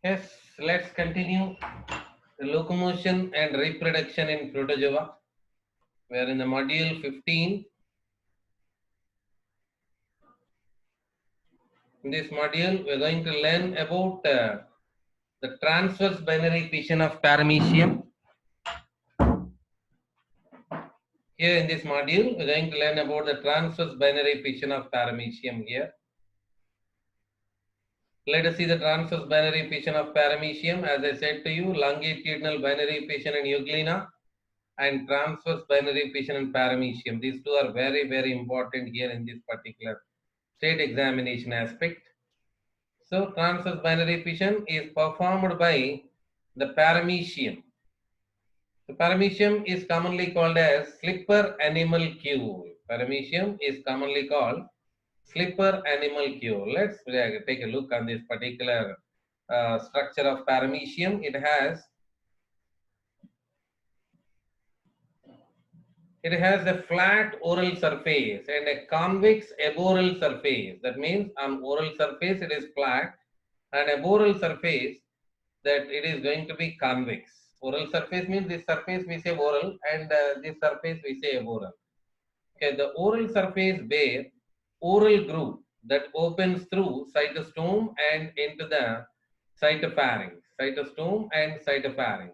Yes, let's continue the locomotion and reproduction in protozoa. We are in the module 15. In this module, we are going to learn about the transverse binary fission of paramecium. Here in this module, we are going to learn about the transverse binary fission of paramecium here. Let us see the transverse binary fission of paramecium. As I said to you, longitudinal binary fission in euglena and transverse binary fission in paramecium. These two are very, very important here in this particular state examination aspect. So, transverse binary fission is performed by the paramecium. The paramecium is commonly called as slipper animalcule. Paramecium is commonly called slipper animalcule. Let's take a look on this particular structure of paramecium. It has a flat oral surface and a convex aboral surface. That means on oral surface it is flat and aboral surface that it is going to be convex. Oral surface means this surface we say oral and this surface we say aboral. Okay, the oral surface bear oral groove that opens through cytostome and into the cytopharynx. Cytostome and cytopharynx.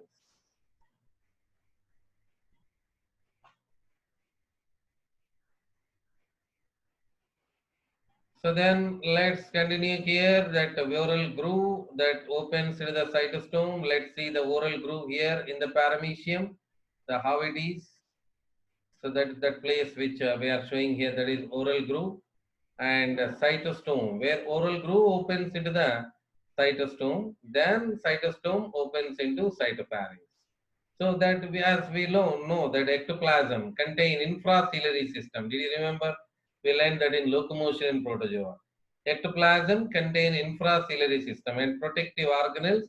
So then let's continue here that the oral groove that opens to the cytostome. Let's see the oral groove here in the paramecium, the how it is. So that place which we are showing here, that is oral groove and cytostome, where oral groove opens into the cytostome, then cytostome opens into cytopharynx. So that we, as we know that ectoplasm contain infraciliary system. Did you remember? We learned that in locomotion in protozoa. Ectoplasm contain infraciliary system and protective organelles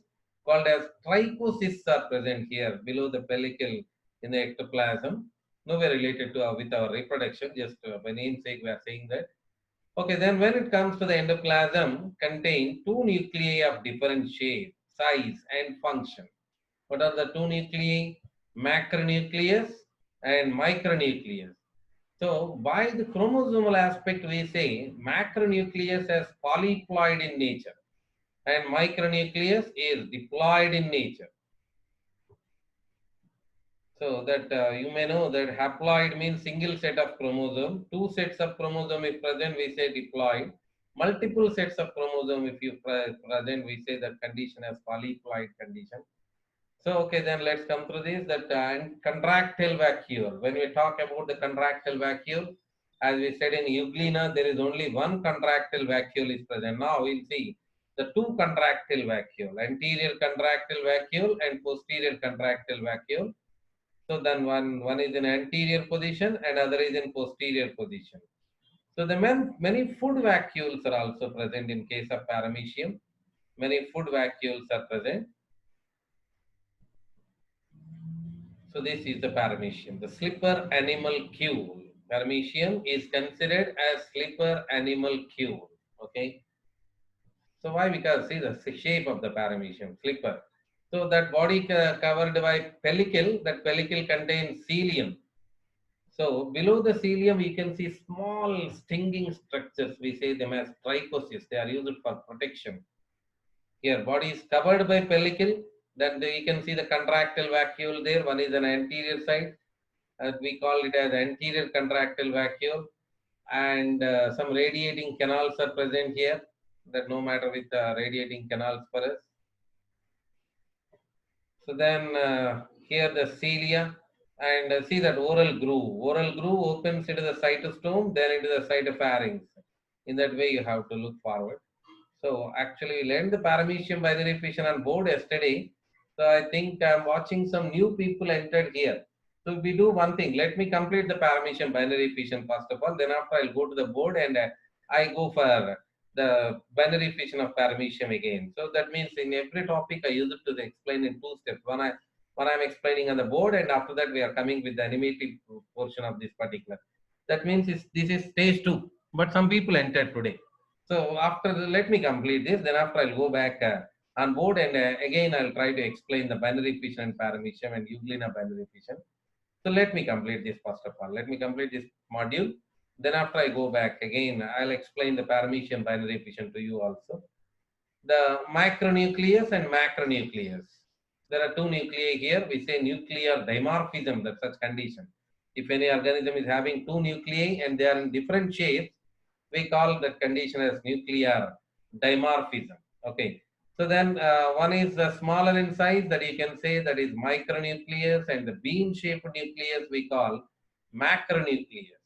called as trichocysts are present here below the pellicle in the ectoplasm. Nowhere related to with our reproduction, just by namesake we are saying that. Okay, then when it comes to the endoplasm, contain two nuclei of different shape, size, and function. What are the two nuclei? Macronucleus and micronucleus. So, by the chromosomal aspect, we say macronucleus as polyploid in nature and micronucleus is diploid in nature. So that you may know that haploid means single set of chromosome. Two sets of chromosome if present, we say diploid. Multiple sets of chromosome if you present, we say that condition as polyploid condition. So okay, then let's come through this. That contractile vacuole. When we talk about the contractile vacuole, as we said in euglena, there is only one contractile vacuole is present. Now we'll see the two contractile vacuole, anterior contractile vacuole and posterior contractile vacuole. So then one is in anterior position and other is in posterior position. So the many food vacuoles are also present in case of paramecium. Many food vacuoles are present. So this is the paramecium, the slipper animalcule. Paramecium is considered as slipper animalcule. Okay. So why? Because see the shape of the paramecium, slipper. So that body covered by pellicle, that pellicle contains cilium. So below the cilium, you can see small stinging structures. We say them as trichocysts. They are used for protection. Here, body is covered by pellicle. Then you can see the contractile vacuole there. One is an anterior side. We call it as anterior contractile vacuole. And some radiating canals are present here. That no matter with radiating canals for us. So then here the cilia and see that oral groove. Oral groove opens into the cytostome, then into the cytopharynx. In that way, you have to look forward. So actually, we learned the paramecium binary fission on board yesterday. So I think I'm watching some new people entered here. So we do one thing. Let me complete the paramecium binary fission first of all. Then after I'll go to the board and I go for the binary fission of paramecium again. So that means in every topic I use it to explain in two steps. One I'm explaining on the board, and after that we are coming with the animative portion of this particular. That means this is stage 2. But some people entered today. So after let me complete this. Then after I'll go back on board, and again I'll try to explain the binary fission and paramecium and Euglena binary fission. So let me complete this first of all. Let me complete this module. Then after I go back again, I'll explain the paramecium binary fission to you also. The micronucleus and macronucleus. There are two nuclei here. We say nuclear dimorphism, that's such condition. If any organism is having two nuclei and they are in different shapes, we call that condition as nuclear dimorphism. Okay. So then one is smaller in size, that you can say that is micronucleus, and the bean-shaped nucleus we call macronucleus,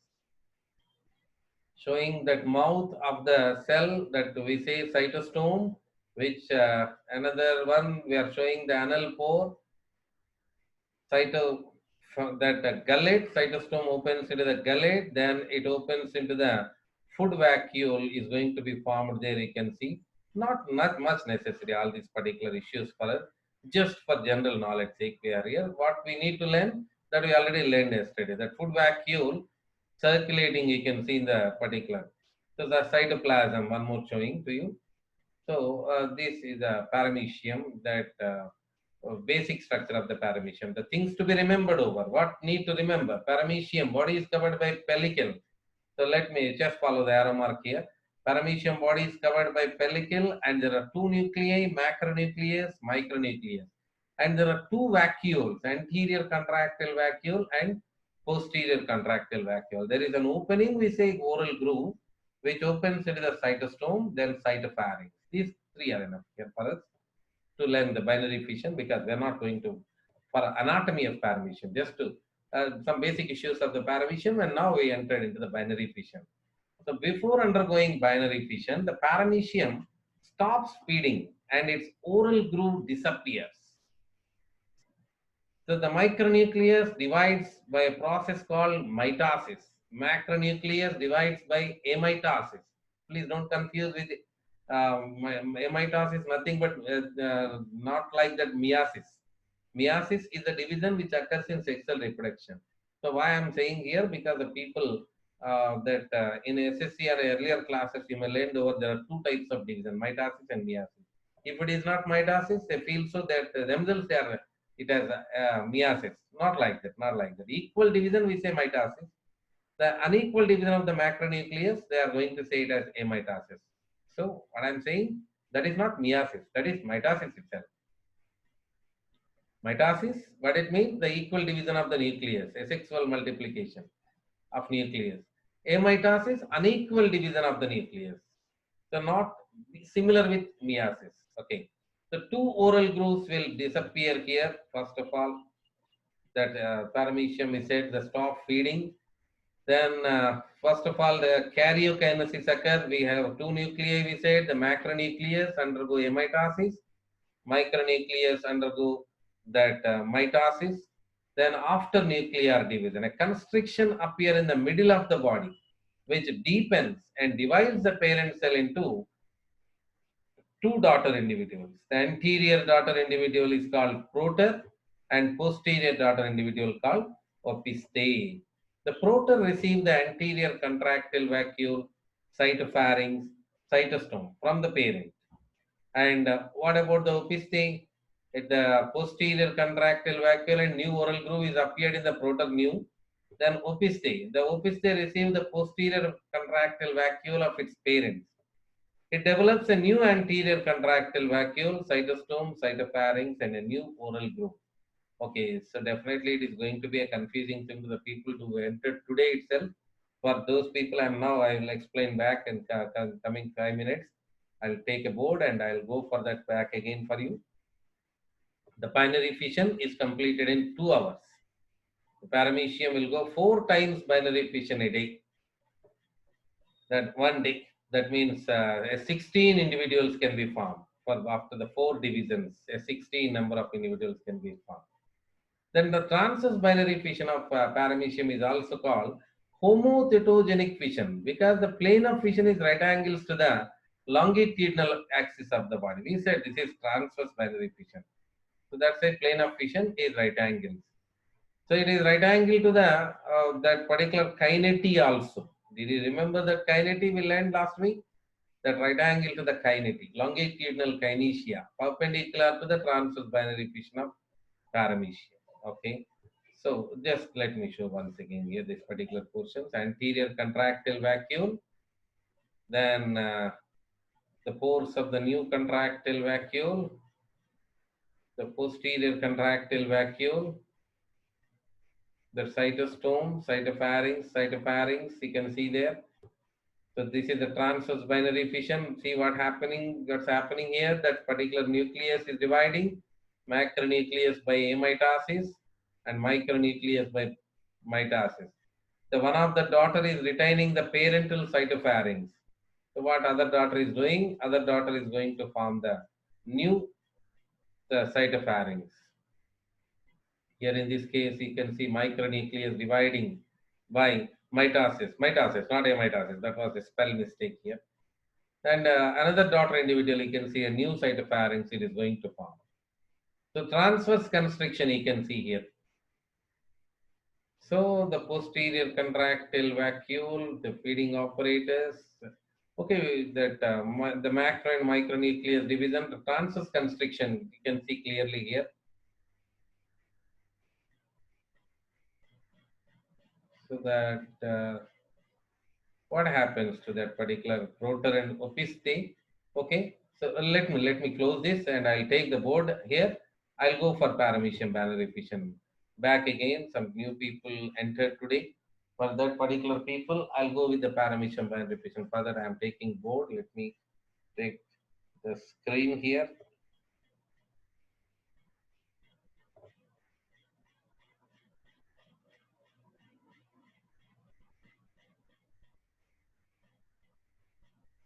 showing that mouth of the cell that we say cytostome, which another one we are showing the anal pore, that the gullet, cytostome opens into the gullet, then it opens into the food vacuole is going to be formed there. You can see not much necessary all these particular issues for us, just for general knowledge sake we are here. What we need to learn, that we already learned yesterday, that food vacuole circulating you can see in the particular. So the cytoplasm, one more showing to you. So this is a paramecium, that basic structure of the paramecium. The things to be remembered over. What need to remember? Paramecium body is covered by pellicle. So let me just follow the arrow mark here. Paramecium body is covered by pellicle, and there are two nuclei, macronucleus, micronucleus. And there are two vacuoles, anterior contractile vacuole and posterior contractile vacuole. There is an opening, we say oral groove, which opens into the cytostome, then cytopharynx. These three are enough here for us to learn the binary fission, because we're not going to for anatomy of paramecium, just to some basic issues of the paramecium, and now we entered into the binary fission. So before undergoing binary fission, the paramecium stops feeding and its oral groove disappears. So the micronucleus divides by a process called mitosis. Macronucleus divides by amitosis. Please don't confuse with amitosis, nothing but not like that meiosis. Meiosis is the division which occurs in sexual reproduction. So why I am saying here, because the people that in SSC or earlier classes you may learn over, there are two types of division, mitosis and meiosis. If it is not mitosis, they feel so that themselves they are, it has meiosis. Not like that, not like that. Equal division we say mitosis. The unequal division of the macronucleus, they are going to say it as amitosis. So what I am saying, that is not meiosis, that is mitosis itself. Mitosis, what it means? The equal division of the nucleus, asexual multiplication of nucleus. Amitosis, unequal division of the nucleus. So not similar with meiosis. Okay. So two oral grooves will disappear here. First of all, that paramecium is said the stop feeding. Then first of all, the karyokinesis occurs. We have two nuclei, we said the macronucleus undergo amitosis, micronucleus undergo that mitosis. Then after nuclear division, a constriction appear in the middle of the body, which deepens and divides the parent cell into two daughter individuals. The anterior daughter individual is called proter, and posterior daughter individual called opisthei. The proter receive the anterior contractile vacuole, cytopharynx, cytostome from the parent. And what about the opisthei? The posterior contractile vacuole and new oral groove is appeared in the proter new. Then opisthei. The opisthei receive the posterior contractile vacuole of its parents. It develops a new anterior contractile vacuole, cytostome, cytopharynx, and a new oral groove. Okay, so definitely it is going to be a confusing thing to the people who entered today itself. For those people, I will explain back in coming 5 minutes. I'll take a board and I'll go for that back again for you. The binary fission is completed in 2 hours. The paramecium will go 4 times binary fission a day. That one day. That means 16 individuals can be formed. For after the 4 divisions, a 16 number of individuals can be formed. Then the transverse binary fission of paramecium is also called homothetogenic fission, because the plane of fission is right angles to the longitudinal axis of the body. We said this is transverse binary fission. So that's a plane of fission is right angles. So it is right angle to the that particular kinety also. Did you remember that kinety we learned last week? that right angle to the kinetic, longitudinal kinesia, perpendicular to the transverse binary fission of paramecium. Okay. So just let me show once again here this particular portion. Anterior contractile vacuole, then the pores of the new contractile vacuole, the posterior contractile vacuole, the cytostome, cytopharynx, you can see there. So this is the transverse binary fission. See what's happening here. That particular nucleus is dividing, macronucleus by amitosis and micronucleus by mitosis. The one of the daughter is retaining the parental cytopharynx. So what other daughter is doing? Other daughter is going to form the new cytopharynx. Here in this case, you can see micronucleus dividing by mitosis, not amitosis. That was a spell mistake here. And another daughter individual, you can see a new cytopharynx it is going to form. So transverse constriction you can see here. So the posterior contractile vacuole, the feeding apparatus. Okay, that the macro and micronucleus division, the transverse constriction you can see clearly here. So that what happens to that particular rotor and opiste? Okay, so let me close this and I'll take the board here. I'll go for paramecium binary fission. Back again, some new people entered today. For that particular people, I'll go with the paramecium binary fission. Further, I'm taking board. Let me take the screen here.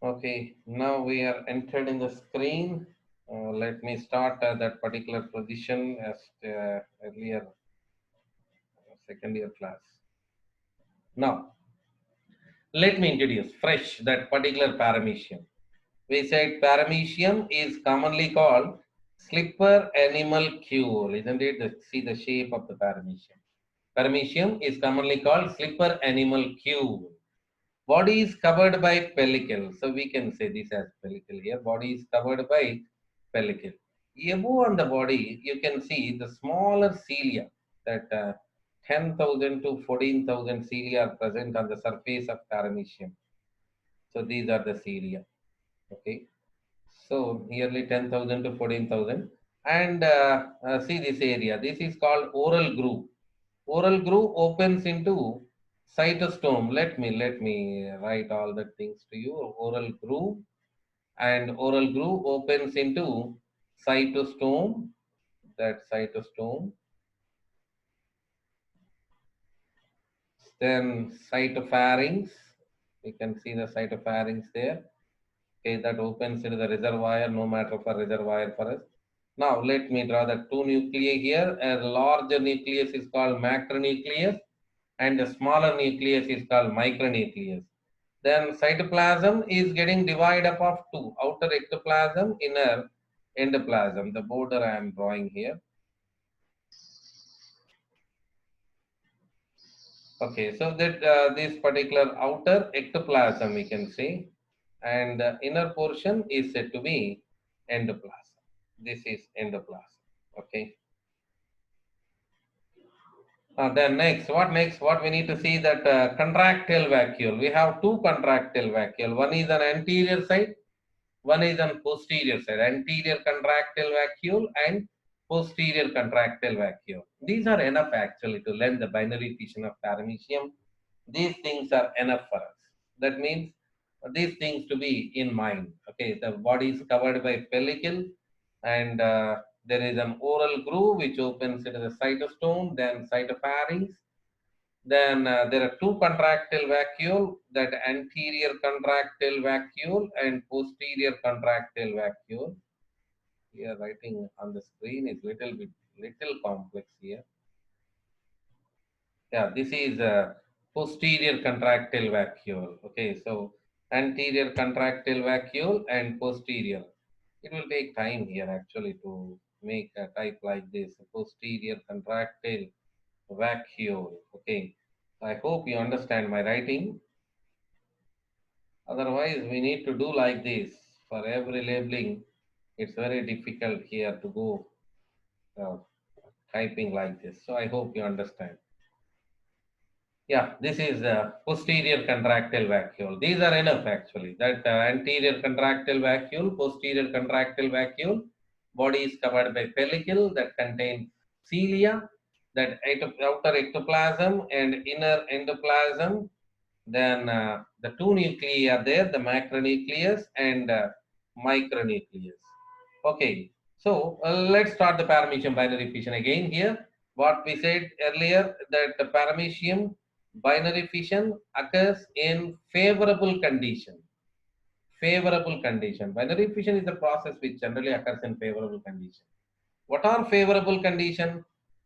Okay, now we are entered in the screen. Let me start that particular position as earlier second year class. Now, let me introduce fresh that particular paramecium. We said paramecium is commonly called slipper animalcule, isn't it? See the shape of the paramecium. Paramecium is commonly called slipper animalcule. Body is covered by pellicle. So we can say this as pellicle here. Body is covered by pellicle. Above on the body, you can see the smaller cilia that 10,000 to 14,000 cilia are present on the surface of paramecium. So these are the cilia. Okay. So nearly 10,000 to 14,000. And see this area. This is called oral groove. Oral groove opens into cytostome. Let me write all the things to you. Oral groove, and oral groove opens into cytostome. That cytostome. Then cytopharynx. You can see the cytopharynx there. Okay, that opens into the reservoir. No matter for reservoir for us. Now let me draw the two nuclei here. A larger nucleus is called macronucleus and the smaller nucleus is called micronucleus. Then cytoplasm is getting divided up of two, outer ectoplasm, inner endoplasm. The border I am drawing here. Okay, so that this particular outer ectoplasm we can say, and the inner portion is said to be endoplasm. This is endoplasm. Okay. Then next, what next? What we need to see that contractile vacuole. We have two contractile vacuole. One is on anterior side, one is on posterior side. Anterior contractile vacuole and posterior contractile vacuole. These are enough actually to learn the binary fission of paramecium. These things are enough for us. That means these things to be in mind. Okay, the body is covered by pellicle and there is an oral groove which opens into the cytostome, then cytopharynx. Then there are two contractile vacuole, that anterior contractile vacuole and posterior contractile vacuole. Here writing on the screen is little complex here. Yeah, this is a posterior contractile vacuole. Okay, so anterior contractile vacuole and posterior. It will take time here actually to make a type like this, posterior contractile vacuole. Okay, I hope you understand my writing. Otherwise, we need to do like this for every labeling. It's very difficult here to go uh, typing like this. So I hope you understand. Yeah, this is the posterior contractile vacuole. These are enough actually. That anterior contractile vacuole, posterior contractile vacuole, body is covered by pellicle that contains cilia, that outer ectoplasm and inner endoplasm. Then the two nuclei are there, the macronucleus and micronucleus. Okay, so let's start the paramecium binary fission again here. What we said earlier, that the paramecium binary fission occurs in favorable condition. Favorable condition. Binary fission is the process which generally occurs in favorable condition. What are favorable conditions?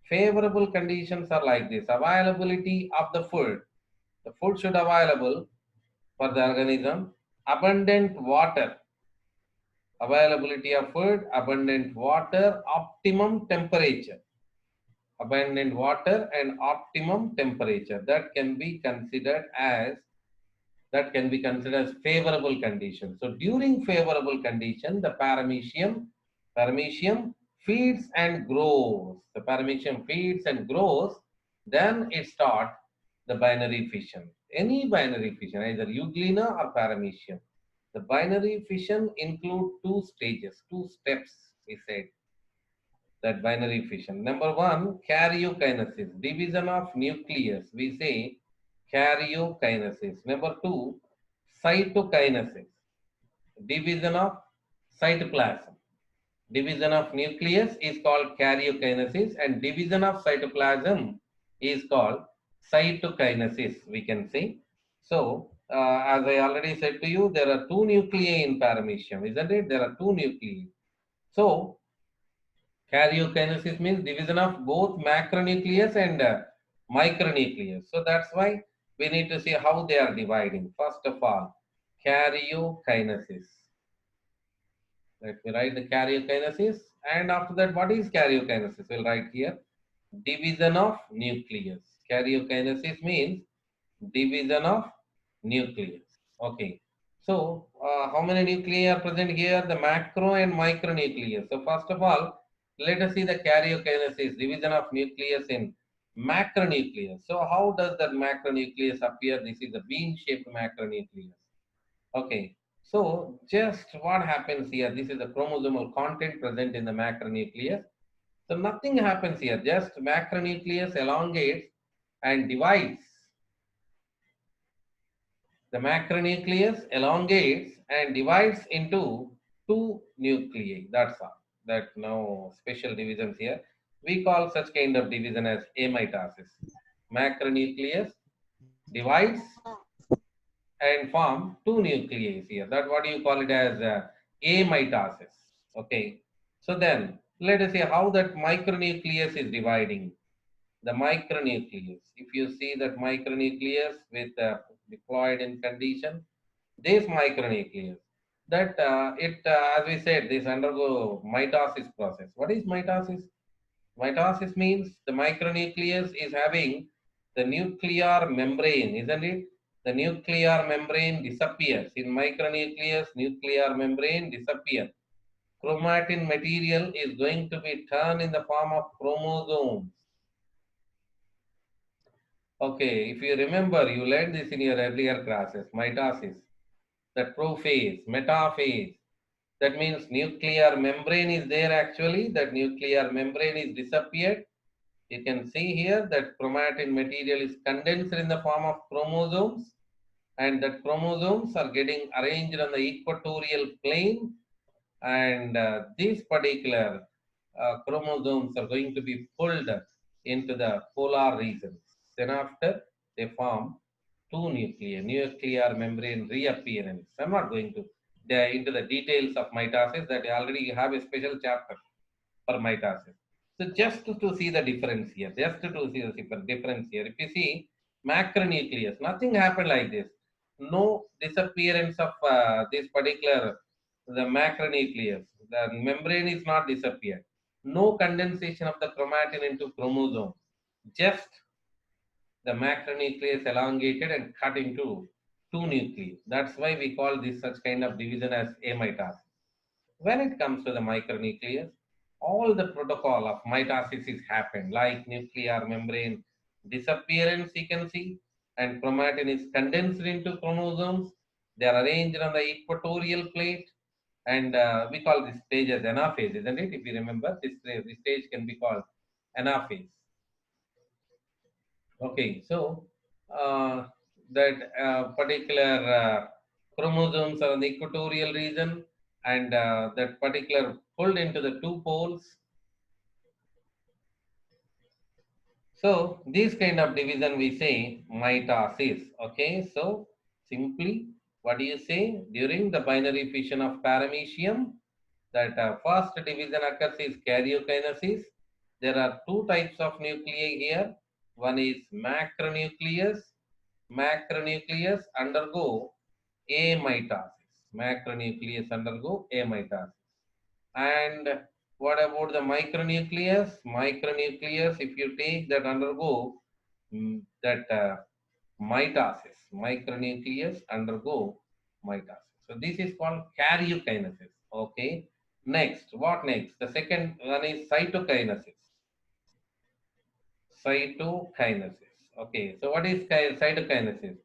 Favorable conditions are like this: availability of the food. The food should available for the organism, abundant water, availability of food, abundant water, optimum temperature, abundant water and optimum temperature. That can be considered as favorable conditions. So during favorable condition, the paramecium feeds and grows. The paramecium feeds and grows, then it starts the binary fission. Any binary fission, either euglena or paramecium. The binary fission include two stages, two steps, we said, that binary fission. Number one, karyokinesis, division of nucleus. We say karyokinesis. Number two, cytokinesis, division of cytoplasm. Division of nucleus is called karyokinesis and division of cytoplasm is called cytokinesis, we can say. So, as I already said to you, there are two nuclei in paramecium, isn't it? There are two nuclei. So, karyokinesis means division of both macronucleus and micronucleus. So that's why we need to see how they are dividing. First of all, karyokinesis. Let me write the karyokinesis. And after that, what is karyokinesis? We'll write here division of nucleus. Karyokinesis means division of nucleus. Okay. So, how many nuclei are present here? The macro and micronucleus. So, first of all, let us see the karyokinesis, division of nucleus in macronucleus. So, how does that macronucleus appear? This is a bean-shaped macronucleus. Okay. So, just what happens here? This is the chromosomal content present in the macronucleus. So, nothing happens here. Just macronucleus elongates and divides. The macronucleus elongates and divides into two nuclei. That's all. That no special divisions here. We call such kind of division as amitosis. Macronucleus divides and form two nuclei here. That what you call it as amitosis. Okay. So then let us see how that micronucleus is dividing. The micronucleus. If you see that micronucleus with diploid in condition, this micronucleus, that as we said, this undergo mitosis process. What is mitosis? Mitosis means the micronucleus is having the nuclear membrane, isn't it? The nuclear membrane disappears. In micronucleus, nuclear membrane disappears. Chromatin material is going to be turned in the form of chromosomes. Okay, if you remember, you learned this in your earlier classes, mitosis, the prophase, metaphase. That means nuclear membrane is there actually, that nuclear membrane is disappeared. You can see here that chromatin material is condensed in the form of chromosomes, and that chromosomes are getting arranged on the equatorial plane, and these particular chromosomes are going to be pulled into the polar regions. Then after they form two nuclei, nuclear membrane reappearance. I'm not going to into the details of mitosis, that I already have a special chapter for mitosis. So just to see the difference here, just to see the difference here. If you see macronucleus, nothing happened like this. No disappearance of this particular the macronucleus. The membrane is not disappeared. No condensation of the chromatin into chromosome. Just the macronucleus elongated and cut into two nuclei. That's why we call this such kind of division as amitosis. When it comes to the micronucleus, all the protocol of mitosis is happened, like nuclear membrane disappearance, you can see, and chromatin is condensed into chromosomes. They are arranged on the equatorial plate, and we call this stage as anaphase, isn't it? If you remember, this stage can be called anaphase. Okay, so uh, that particular chromosomes are in the equatorial region, and that particular pulled into the two poles. So this kind of division we say mitosis. Okay, so simply what do you say during the binary fission of paramecium? That first division occurs is karyokinesis. There are two types of nuclei here. One is macronucleus. Macronucleus undergo amitosis. Macronucleus undergo amitosis. And what about the micronucleus? Micronucleus, if you take that undergo that mitosis, micronucleus undergo mitosis. So this is called karyokinesis. Okay. Next, what next? The second one is cytokinesis. Cytokinesis. Okay. So what is cytokinesis?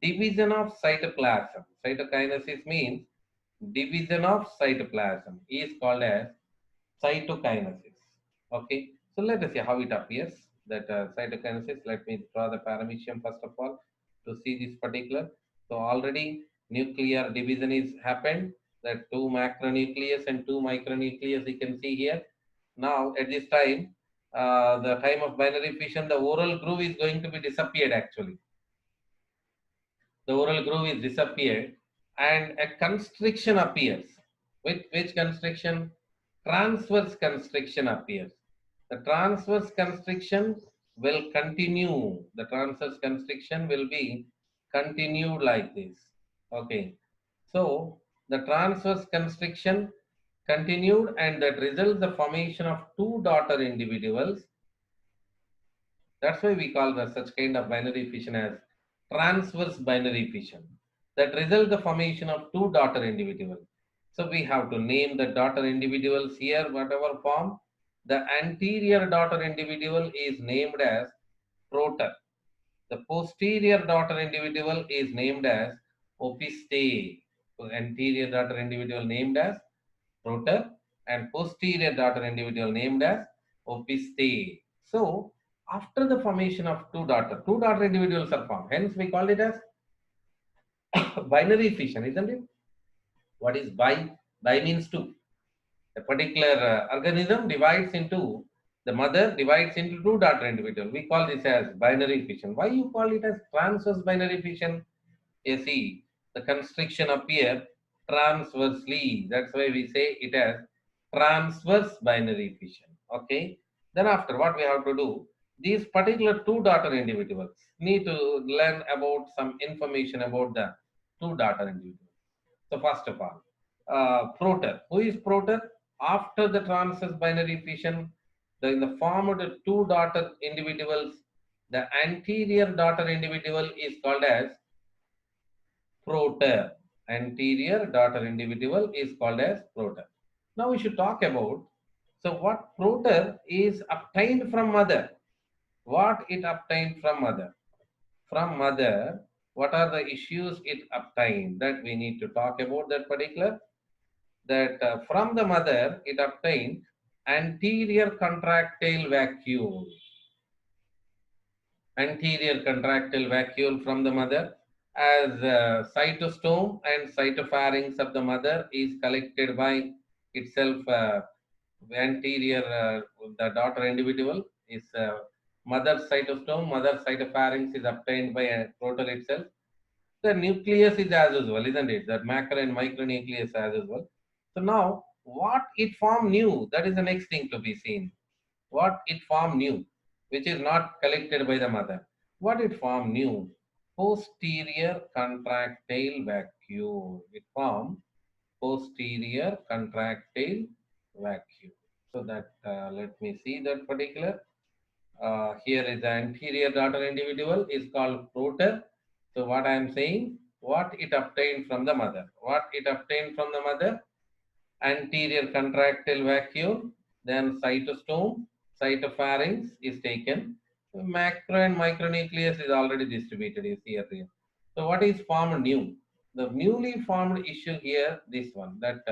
Division of cytoplasm. Cytokinesis means division of cytoplasm is called as cytokinesis. Okay, so let us see how it appears. That cytokinesis. Let me draw the paramecium first of all to see this particular. So already nuclear division is happened. That two macronucleus and two micronucleus you can see here. Now at this time, the time of binary fission, the oral groove is going to be disappeared actually. The oral groove is disappeared and a constriction appears. With which constriction? Transverse constriction appears. The transverse constriction will continue. The transverse constriction will be continued like this. Okay. So the transverse constriction continued and that results the formation of two daughter individuals. That's why we call the such kind of binary fission as transverse binary fission. That result the formation of two daughter individuals. So we have to name the daughter individuals here, whatever form. The anterior daughter individual is named as proter. The posterior daughter individual is named as opiste. So anterior daughter individual named as proter and posterior daughter individual named as opiste. So after the formation of two daughter individuals are formed. Hence we call it as binary fission, isn't it? What is bi? Bi means two. A particular organism divides into the mother divides into two daughter individual. We call this as binary fission. Why you call it as transverse binary fission? You see, the constriction appear transversely. That's why we say it as transverse binary fission. Okay. Then after what we have to do, these particular two daughter individuals need to learn about some information about the two daughter individuals. So first of all, proter. Who is proter? After the transverse binary fission, in the form of the two daughter individuals, the anterior daughter individual is called as proter. Anterior daughter individual is called as proter. Now we should talk about, so what proter is obtained from mother. What it obtained from mother. From mother, what are the issues it obtained? That we need to talk about that particular. That from the mother, it obtained anterior contractile vacuole. Anterior contractile vacuole from the mother, as cytostome and cytopharynx of the mother is collected by itself. Anterior, the daughter individual is mother cytostome, mother cytopharynx is obtained by a proter itself. The nucleus is as usual, isn't it? That macro and micronucleus as usual. So now, what it formed new, that is the next thing to be seen. What it formed new, which is not collected by the mother. What it formed new? Posterior contractile vacuole. It formed posterior contractile vacuole. So that, let me see that particular. Here is the anterior daughter individual is called proter. So what I am saying, what it obtained from the mother. What it obtained from the mother? Anterior contractile vacuole, then cytostome, cytopharynx is taken. Macro and micronucleus is already distributed, you see here. So what is formed new? The newly formed issue here, this one, that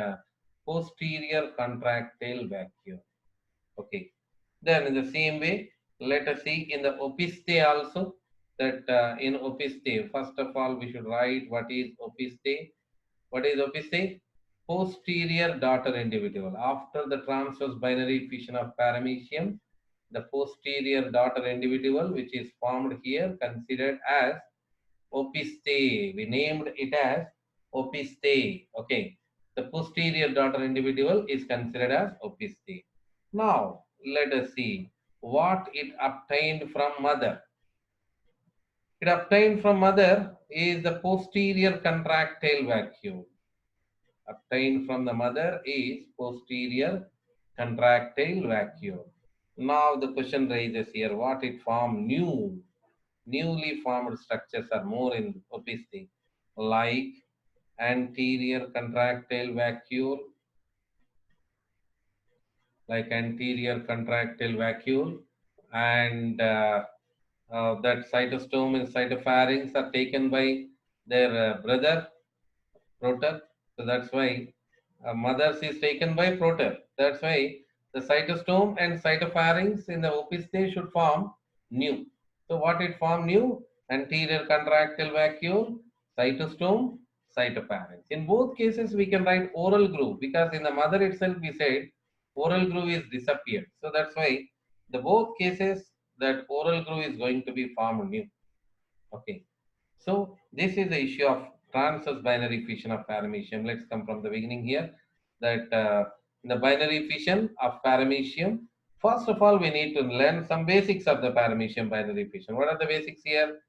posterior contractile vacuole. Okay. Then in the same way, let us see in the opiste also, that in opiste, first of all, we should write what is opiste. What is opiste? Posterior daughter individual. After the transverse binary fission of paramecium, the posterior daughter individual, which is formed here, considered as opiste. We named it as opiste. Okay. The posterior daughter individual is considered as opiste. Now, let us see what it obtained from mother. It obtained from mother is the posterior contractile vacuole. Obtained from the mother is posterior contractile vacuole. Now the question raises here, what it formed new? Newly formed structures are more in opacity, like anterior contractile vacuole, and that cytostome and cytopharynx are taken by their brother proter. So that's why mothers is taken by proter. That's why the cytostome and cytopharynx in the opisthe should form new. So what it form new? Anterior contractile vacuole, cytostome, cytopharynx. In both cases, we can write oral groove because in the mother itself we said oral groove is disappeared. So that's why the both cases that oral groove is going to be formed new. Okay. So this is the issue of transverse binary fission of paramecium. Let's come from the beginning here. That in the binary fission of paramecium, first of all, we need to learn some basics of the paramecium binary fission. What are the basics here?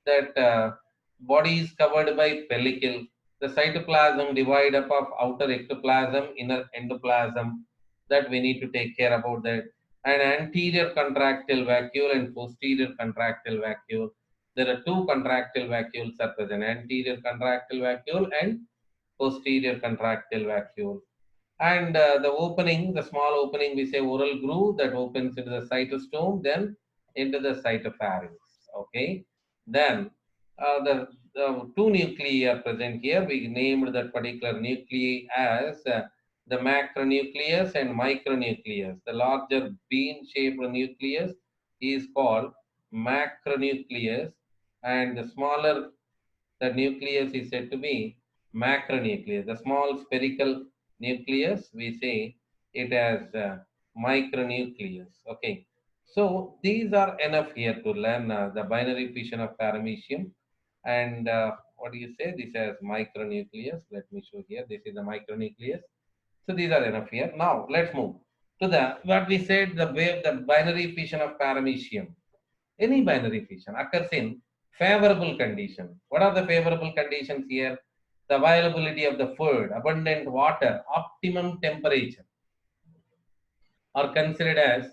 That body is covered by pellicle. The cytoplasm divide up of outer ectoplasm, inner endoplasm. That we need to take care about that. And anterior contractile vacuole and posterior contractile vacuole. There are two contractile vacuoles are present, anterior contractile vacuole and posterior contractile vacuole. And the opening, the small opening, we say oral groove that opens into the cytostome, then into the cytopharynx. Okay. Then the two nuclei are present here. We named that particular nuclei as the macronucleus and micronucleus. The larger bean-shaped nucleus is called macronucleus, and the smaller the nucleus is said to be macronucleus. The small spherical nucleus, we say it as micronucleus. Okay. So these are enough here to learn the binary fission of paramecium. And what do you say? This has micronucleus. Let me show here. This is the micronucleus. So these are enough here. Now let's move to the what we said the wave, the binary fission of paramecium. Any binary fission occurs in favorable condition. What are the favorable conditions here? The availability of the food, abundant water, optimum temperature are considered as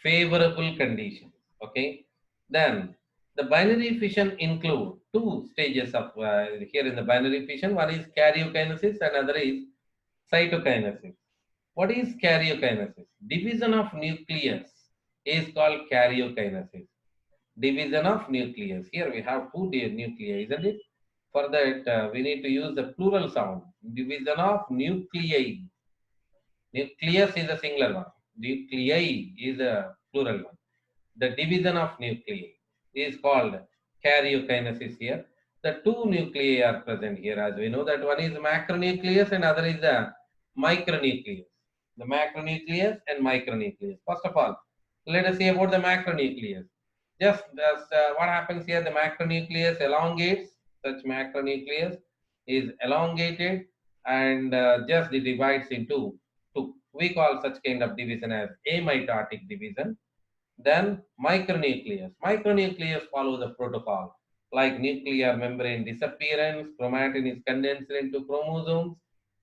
favorable conditions. Okay. Then the binary fission include two stages of here in the binary fission. One is karyokinesis and other is cytokinesis. What is karyokinesis? Division of nucleus is called karyokinesis. Division of nucleus. Here we have two nuclei, isn't it? For that, we need to use the plural sound. Division of nuclei. Nucleus is a singular one. Nuclei is a plural one. The division of nuclei is called karyokinesis here. The two nuclei are present here, as we know that one is macronucleus and other is the micronucleus. The macronucleus and micronucleus. First of all, let us see about the macronucleus. Just as what happens here, the macronucleus elongates. Such macronucleus is elongated and just it divides into two. We call such kind of division as amitotic division. Then micronucleus. Micronucleus follow the protocol like nuclear membrane disappearance, chromatin is condensed into chromosomes,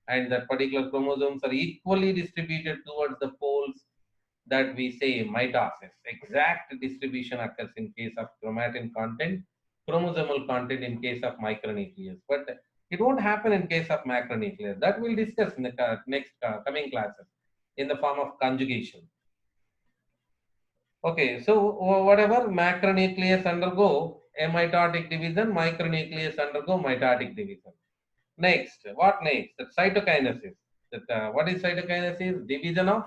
and that particular chromosomes are equally distributed towards the poles, that we say mitosis. Exact distribution occurs in case of chromatin content. chromosomal content in case of micronucleus, but it won't happen in case of macronucleus. That we'll discuss in the next coming classes in the form of conjugation. Okay, so whatever macronucleus undergo a mitotic division, micronucleus undergo mitotic division. Next, what next? The cytokinesis. What is cytokinesis? Division of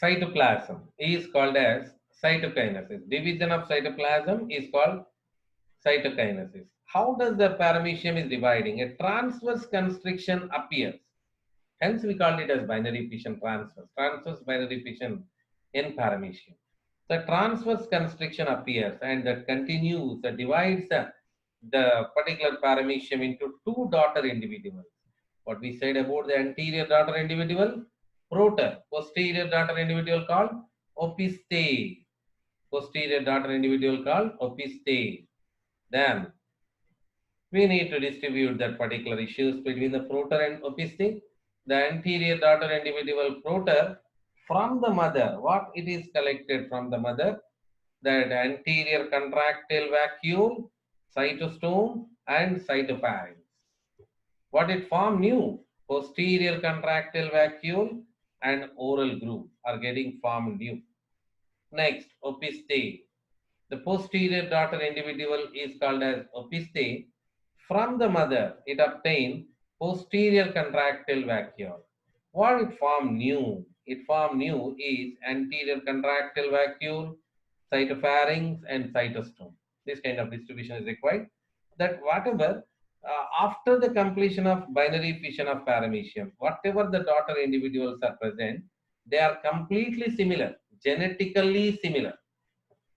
cytoplasm is called as cytokinesis. Division of cytoplasm is called cytokinesis. How does the paramecium is dividing? A transverse constriction appears. Hence, we call it as binary fission transverse. Transverse binary fission in paramecium. The transverse constriction appears and that continues, that divides the particular paramecium into two daughter individuals. What we said about the anterior daughter individual, proter, posterior daughter individual called opiste, posterior daughter individual called opiste. Then we need to distribute that particular issues between the proter and opiste. The anterior daughter individual proter from the mother, what it is collected from the mother, that anterior contractile vacuole, cytostome and cytopharynx. What it form new? Posterior contractile vacuole and oral groove are getting formed new. Next, opiste. The posterior daughter individual is called as opiste. From the mother, it obtained posterior contractile vacuole. What it formed new? It formed new is anterior contractile vacuole, cytopharynx, and cytostome. This kind of distribution is required. That whatever after the completion of binary fission of paramecium, whatever the daughter individuals are present, they are completely similar, genetically similar.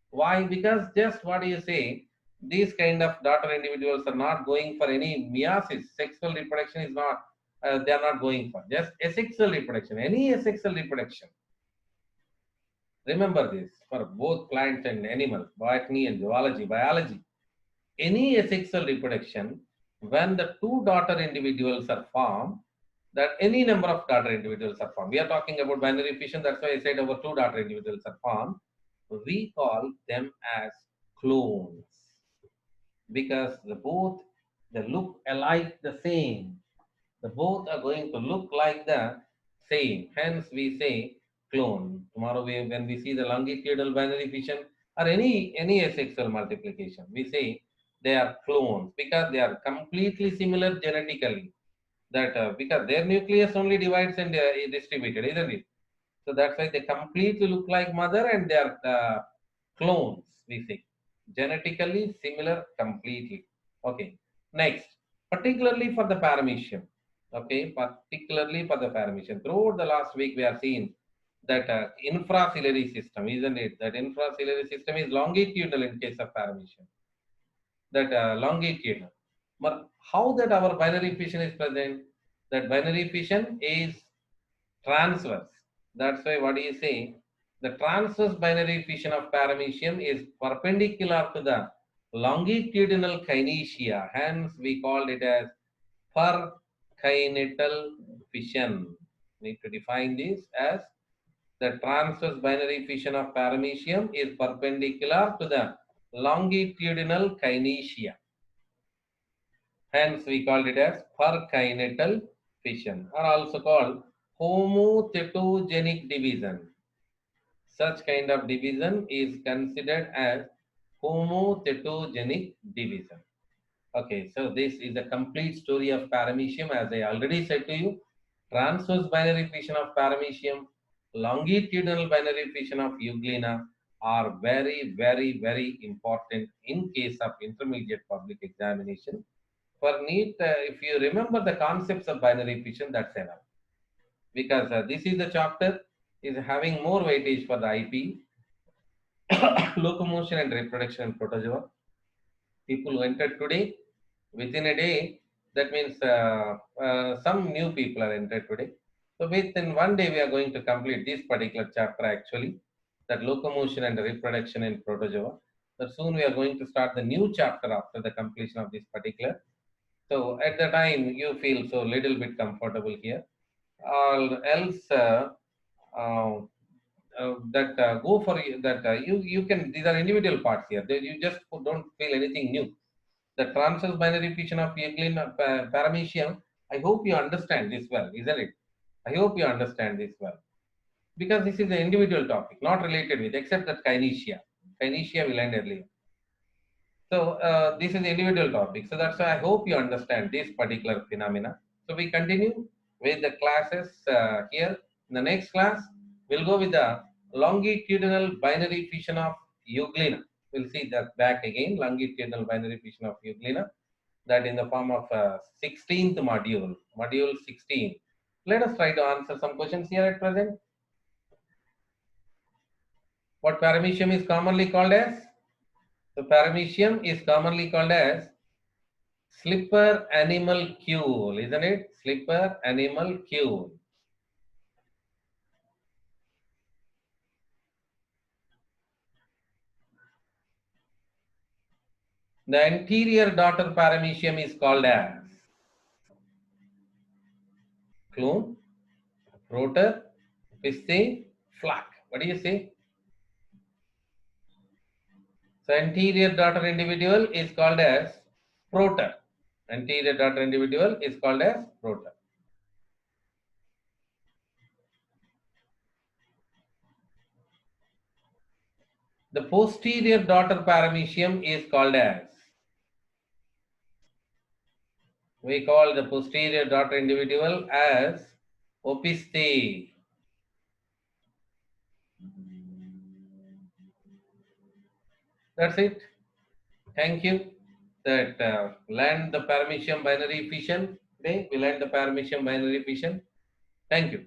Why? Because just what you say, these kind of daughter individuals are not going for any meiosis. Sexual reproduction is not, they are not going for. Just asexual reproduction, any asexual reproduction. Remember this for both plants and animals, botany and zoology, biology. Any asexual reproduction, when the two daughter individuals are formed, that any number of daughter individuals are formed. We are talking about binary fission, that's why I said over two daughter individuals are formed. We call them as clones because both they look alike the same. The both are going to look like the same. Hence, we say clone. Tomorrow, when we see the longitudinal binary fission or any asexual multiplication, we say they are clones because they are completely similar genetically. That because their nucleus only divides and is distributed, isn't it? So that's why they completely look like mother and they are clones, we say. Genetically similar completely. Okay. Next, particularly for the paramecium. Okay, particularly for the paramecium. Throughout the last week, we are seeing that infraciliary system, isn't it? That infraciliary system is longitudinal in case of paramecium. That longitudinal. But how that our binary fission is present? That binary fission is transverse. That's why what do you say? The transverse binary fission of paramecium is perpendicular to the longitudinal kinesia. Hence, we called it as perkinetal fission. Need to define this as the transverse binary fission of paramecium is perpendicular to the longitudinal kinesia. Hence, we called it as perkinetal fission, or also called homothetogenic division. Such kind of division is considered as homothetogenic division. Okay, so this is the complete story of paramecium. As I already said to you, transverse binary fission of paramecium, longitudinal binary fission of euglena are very, very, very important in case of intermediate public examination. For NEET, if you remember the concepts of binary fission, that's enough. Because this is the chapter is having more weightage for the IP, locomotion and reproduction in protozoa. People who entered today, within a day, that means some new people are entered today. So within one day, we are going to complete this particular chapter actually, that locomotion and reproduction in protozoa. So soon we are going to start the new chapter after the completion of this particular. So at the time, you feel so little bit comfortable here. Or else, go for that. You can. These are individual parts here. You just don't feel anything new. The transverse binary fission of Euclidean paramecium. I hope you understand this well, isn't it? I hope you understand this well because this is an individual topic, not related with, except that kinesia. Kinesia we learned earlier. So this is the individual topic. So that's why I hope you understand this particular phenomena. So we continue with the classes here. In the next class, we'll go with the longitudinal binary fission of Euglena. We'll see that back again, longitudinal binary fission of Euglena, that in the form of 16th module, module 16. Let us try to answer some questions here at present. What paramecium is commonly called as? So paramecium is commonly called as slipper animalcule, isn't it? Slipper animalcule. The anterior daughter paramecium is called as clume, rotor, pistil, flak. What do you say? So anterior daughter individual is called as proter. Anterior daughter individual is called as proter. The posterior daughter paramecium is called as, we call the posterior daughter individual as opiste. That's it. Thank you. That learned the paramecium binary fission today. We learned the paramecium binary fission. Thank you.